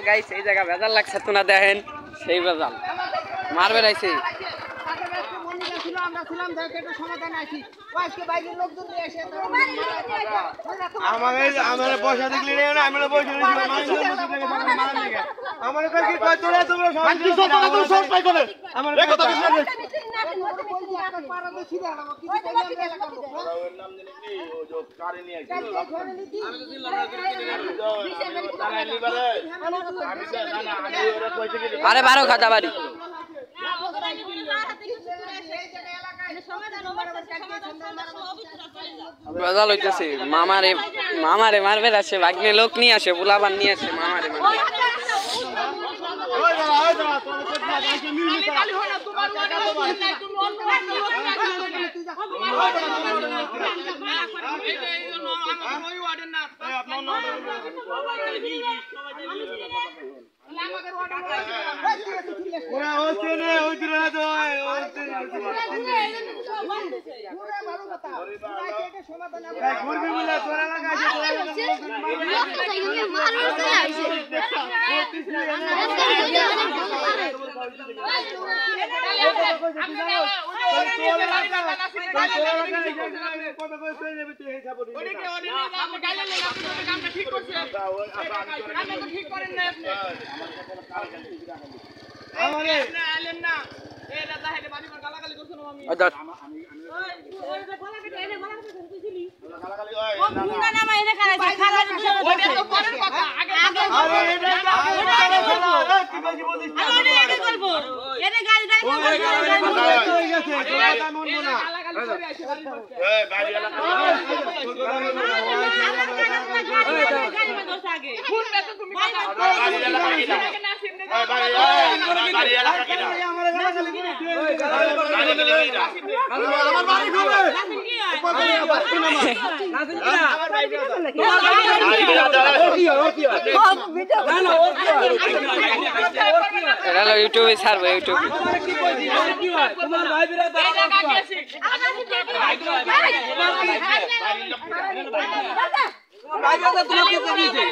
guys এই জায়গা বেজাল লাগছে তোনা দেখেন সেই বেজাল মারবে রাইছে আমরা ছিলাম দেখে একটু সমাধান আছি আজকে বাইরের লোকজন নিয়ে এসে আমাদের পয়সা দেখলি না আমরা পয়সা নিছি মারার লাগে আমার কাছে কি কয় তোরা তোমরা সব পাই করে আমার কথা বুঝছ পাড়াতে ছিল না কিছু কইলাম এলাকার লোক ওর নাম জানি কি ও যে কারে নিয়ে আসি আমি তো দিলাম না আমি ওরা পয়সা কি আরে 12 খাতা বাড়ি বেজাল হইতেছে মামারে মারবে আসে ভাগ্নে লোক নিয়ে আসে বুলাবান নিয়ে আসে মামারে মারবে ইউটিউবে ছাড়বো ইউটিউবে তোমার ভাই বিরাদার ভাই বিরাদার তোমাকে দিয়েছে